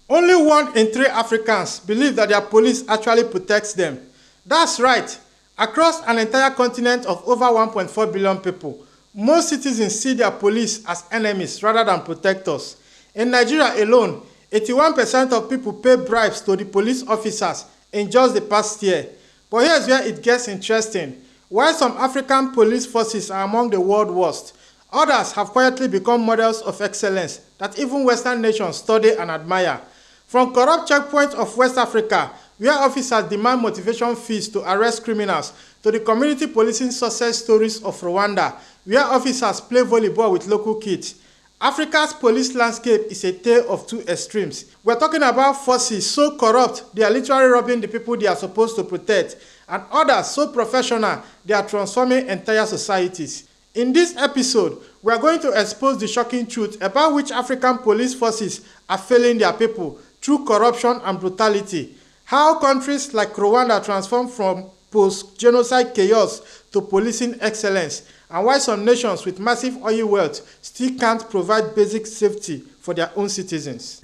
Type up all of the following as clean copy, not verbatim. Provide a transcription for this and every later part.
Only 1 in 3 Africans believe that their police actually protects them. That's right. Across an entire continent of over 1.4 billion people, most citizens see their police as enemies rather than protectors. In Nigeria alone, 81% of people pay bribes to the police officers in just the past year. But here's where it gets interesting. While some African police forces are among the world's worst, others have quietly become models of excellence that even Western nations study and admire. From corrupt checkpoints of West Africa, where officers demand motivation fees to arrest criminals, to the community policing success stories of Rwanda, where officers play volleyball with local kids, Africa's police landscape is a tale of 2 extremes. We're talking about forces so corrupt they are literally robbing the people they are supposed to protect, and others so professional they are transforming entire societies. In this episode, we are going to expose the shocking truth about which African police forces are failing their people through corruption and brutality, how countries like Rwanda transform from post-genocide chaos to policing excellence, and why some nations with massive oil wealth still can't provide basic safety for their own citizens.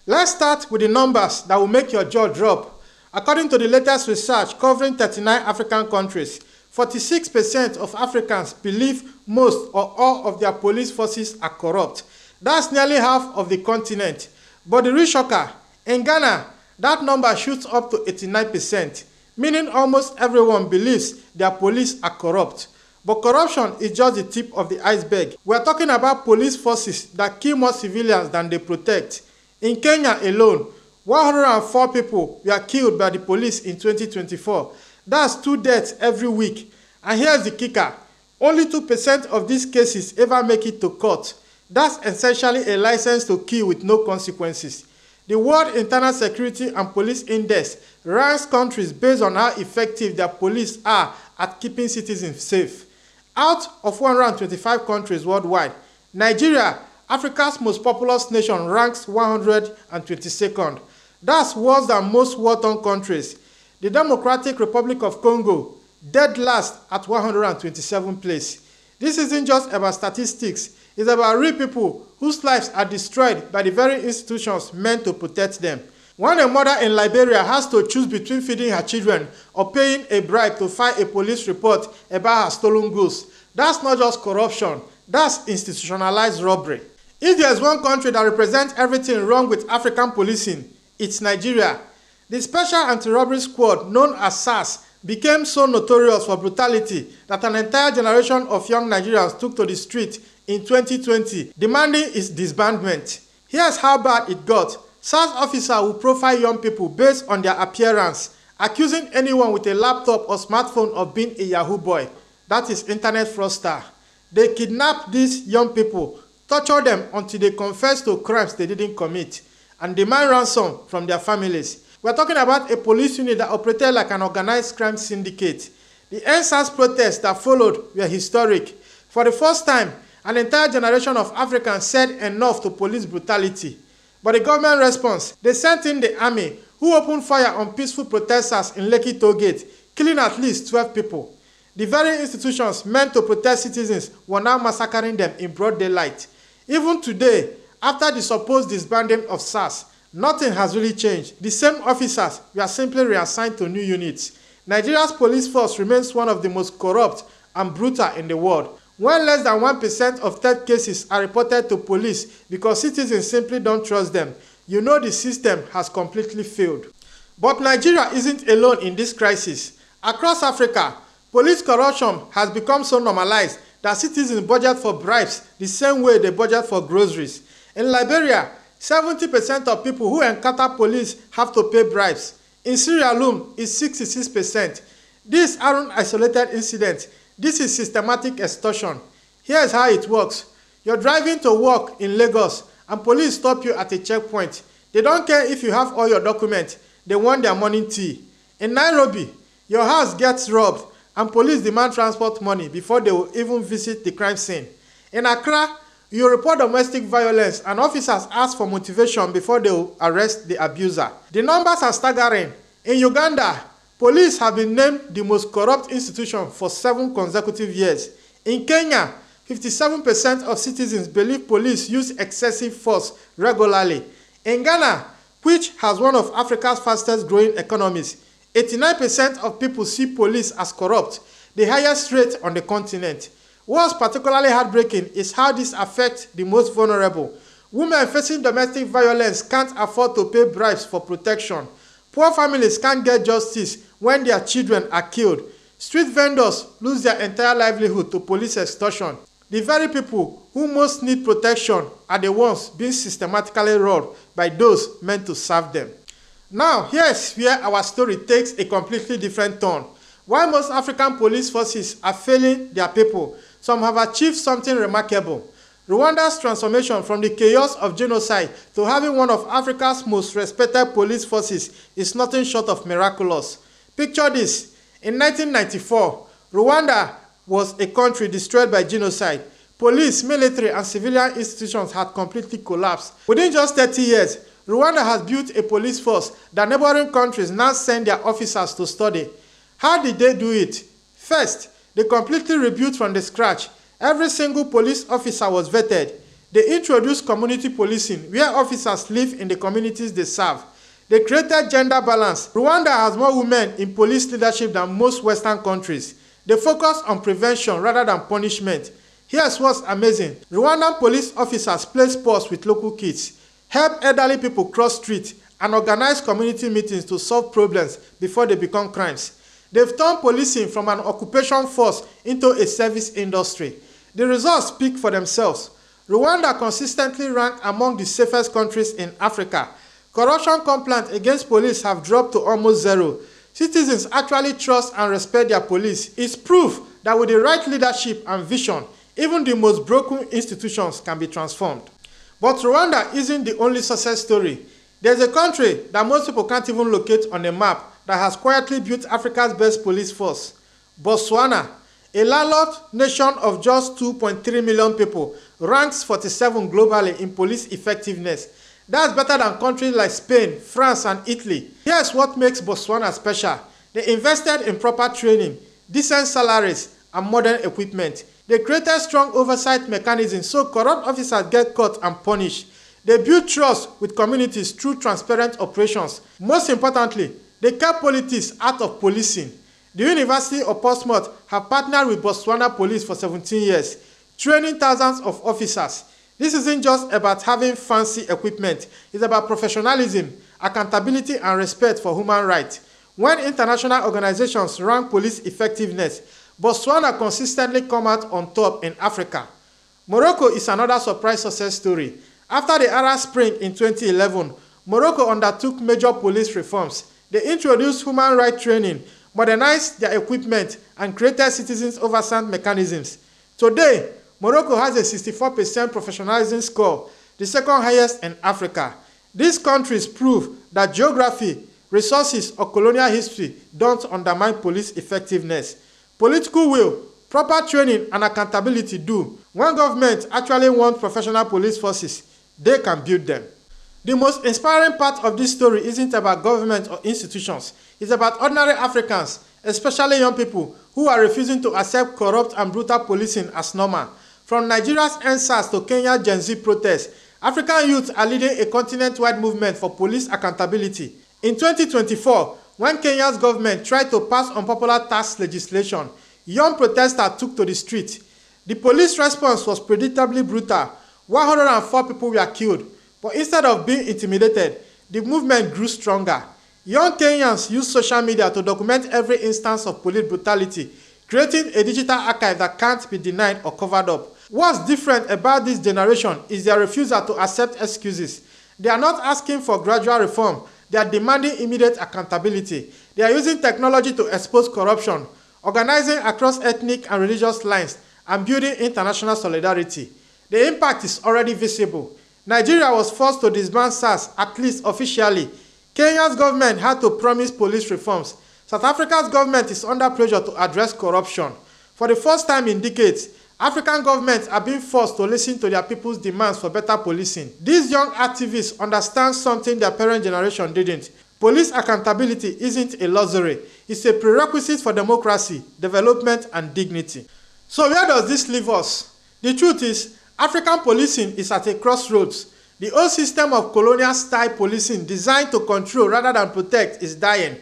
Let's start with the numbers that will make your jaw drop. According to the latest research covering 39 African countries, 46% of Africans believe most or all of their police forces are corrupt. That's nearly half of the continent. But the real shocker, in Ghana, that number shoots up to 89%, meaning almost everyone believes their police are corrupt. But corruption is just the tip of the iceberg. We're talking about police forces that kill more civilians than they protect. In Kenya alone, 104 people were killed by the police in 2024. That's 2 deaths every week. And here's the kicker. Only 2% of these cases ever make it to court. That's essentially a license to kill with no consequences. The World Internal Security and Police Index ranks countries based on how effective their police are at keeping citizens safe. Out of 125 countries worldwide, Nigeria, Africa's most populous nation, ranks 122nd. That's worse than most war-torn countries. The Democratic Republic of Congo, dead last at 127th place. This isn't just about statistics, it's about real people whose lives are destroyed by the very institutions meant to protect them. When a mother in Liberia has to choose between feeding her children or paying a bribe to file a police report about her stolen goods, that's not just corruption, that's institutionalized robbery. If there's one country that represents everything wrong with African policing, it's Nigeria. The Special Anti-Robbery Squad, known as SARS, became so notorious for brutality that an entire generation of young Nigerians took to the street in 2020, demanding its disbandment. Here's how bad it got. SARS officers will profile young people based on their appearance, accusing anyone with a laptop or smartphone of being a Yahoo boy, that is internet fraudster. They kidnap these young people, torture them until they confess to crimes they didn't commit, and demand ransom from their families. We're talking about a police unit that operated like an organized crime syndicate. The EndSARS protests that followed were historic. For the first time, an entire generation of Africans said enough to police brutality. But the government response, they sent in the army, who opened fire on peaceful protesters in Lekki Toll Gate, killing at least 12 people. The very institutions meant to protect citizens were now massacring them in broad daylight. Even today, after the supposed disbanding of SARS, nothing has really changed. The same officers were simply reassigned to new units. Nigeria's police force remains one of the most corrupt and brutal in the world. When less than 1% of theft cases are reported to police because citizens simply don't trust them, you know the system has completely failed. But Nigeria isn't alone in this crisis. Across Africa, police corruption has become so normalized that citizens budget for bribes the same way they budget for groceries. In Liberia, 70% of people who encounter police have to pay bribes. In Sierra Leone, it's 66%. These aren't isolated incidents. This is systematic extortion. Here's how it works. You're driving to work in Lagos and police stop you at a checkpoint. They don't care if you have all your documents. They want their morning tea. In Nairobi, your house gets robbed and police demand transport money before they will even visit the crime scene. In Accra, you report domestic violence and officers ask for motivation before they will arrest the abuser. The numbers are staggering. In Uganda, police have been named the most corrupt institution for 7 consecutive years. In Kenya, 57% of citizens believe police use excessive force regularly. In Ghana, which has one of Africa's fastest growing economies, 89% of people see police as corrupt, the highest rate on the continent. What's particularly heartbreaking is how this affects the most vulnerable. Women facing domestic violence can't afford to pay bribes for protection. Poor families can't get justice when their children are killed. Street vendors lose their entire livelihood to police extortion. The very people who most need protection are the ones being systematically robbed by those meant to serve them. Now, here's where our story takes a completely different turn. While most African police forces are failing their people, some have achieved something remarkable. Rwanda's transformation from the chaos of genocide to having one of Africa's most respected police forces is nothing short of miraculous. Picture this. In 1994, Rwanda was a country destroyed by genocide. Police, military, and civilian institutions had completely collapsed. Within just 30 years, Rwanda has built a police force that neighboring countries now send their officers to study. How did they do it? First, they completely rebuilt from the scratch. Every single police officer was vetted. They introduced community policing, where officers live in the communities they serve. They created gender balance. Rwanda has more women in police leadership than most Western countries. They focus on prevention rather than punishment. Here's what's amazing. Rwandan police officers play sports with local kids, help elderly people cross streets, and organize community meetings to solve problems before they become crimes. They've turned policing from an occupation force into a service industry. The results speak for themselves. Rwanda consistently ranked among the safest countries in Africa. Corruption complaints against police have dropped to almost zero. Citizens actually trust and respect their police. It's proof that with the right leadership and vision, even the most broken institutions can be transformed. But Rwanda isn't the only success story. There's a country that most people can't even locate on a map that has quietly built Africa's best police force. Botswana, a landlocked nation of just 2.3 million people, ranks 47 globally in police effectiveness. That's better than countries like Spain, France, and Italy. Here's what makes Botswana special. They invested in proper training, decent salaries, and modern equipment. They created strong oversight mechanisms so corrupt officers get caught and punished. They built trust with communities through transparent operations. Most importantly, they kept politics out of policing. The University of Portsmouth have partnered with Botswana Police for 17 years, training thousands of officers. This isn't just about having fancy equipment. It's about professionalism, accountability, and respect for human rights. When international organizations rank police effectiveness, Botswana consistently come out on top in Africa. Morocco is another surprise success story. After the Arab Spring in 2011, Morocco undertook major police reforms. They introduced human rights training, modernized their equipment, and created citizens' oversight mechanisms. Today, Morocco has a 64% professionalism score, the second highest in Africa. These countries prove that geography, resources, or colonial history don't undermine police effectiveness. Political will, proper training, and accountability do. When governments actually want professional police forces, they can build them. The most inspiring part of this story isn't about government or institutions. It's about ordinary Africans, especially young people, who are refusing to accept corrupt and brutal policing as normal. From Nigeria's EndSARS to Kenya's Gen Z protests, African youth are leading a continent-wide movement for police accountability. In 2024, when Kenya's government tried to pass unpopular tax legislation, young protesters took to the street. The police response was predictably brutal. 104 people were killed. But instead of being intimidated, the movement grew stronger. Young Kenyans used social media to document every instance of police brutality, creating a digital archive that can't be denied or covered up. What's different about this generation is their refusal to accept excuses. They are not asking for gradual reform. They are demanding immediate accountability. They are using technology to expose corruption, organizing across ethnic and religious lines, and building international solidarity. The impact is already visible. Nigeria was forced to disband SARS, at least officially. Kenya's government had to promise police reforms. South Africa's government is under pressure to address corruption. For the first time in decades, African governments are being forced to listen to their people's demands for better policing. These young activists understand something their parent generation didn't. Police accountability isn't a luxury. It's a prerequisite for democracy, development, and dignity. So where does this leave us? The truth is, African policing is at a crossroads. The old system of colonial-style policing designed to control rather than protect is dying.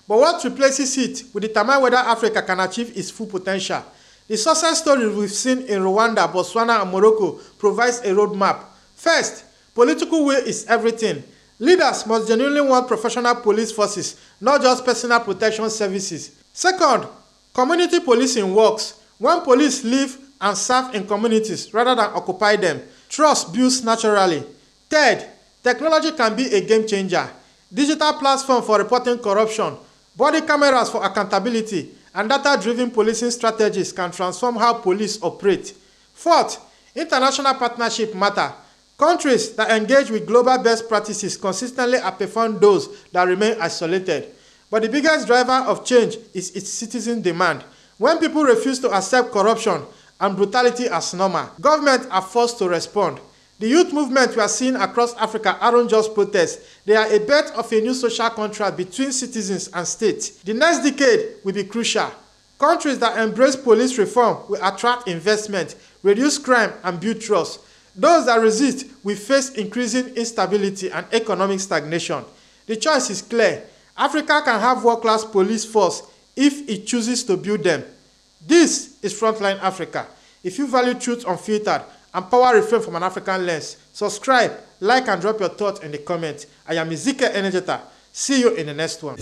But what replaces it will determine whether Africa can achieve its full potential. The success stories we've seen in Rwanda, Botswana and Morocco provides a roadmap. First, political will is everything. Leaders must genuinely want professional police forces, not just personal protection services. Second, community policing works. When police live and serve in communities rather than occupy them, trust builds naturally. Third, technology can be a game changer. Digital platforms for reporting corruption, body cameras for accountability, and data-driven policing strategies can transform how police operate. Fourth, international partnership matter. Countries that engage with global best practices consistently outperform those that remain isolated. But the biggest driver of change is its citizen demand. When people refuse to accept corruption and brutality as normal, governments are forced to respond. The youth movement we are seeing across Africa aren't just protests. They are a birth of a new social contract between citizens and states. The next decade will be crucial. Countries that embrace police reform will attract investment, reduce crime, and build trust. Those that resist will face increasing instability and economic stagnation. The choice is clear. Africa can have world-class police force if it chooses to build them. This is Frontline Africa. If you value truth unfiltered and power reframed from an African lens, subscribe, like, and drop your thoughts in the comments. I am Ezekiel Enejeta. See you in the next one.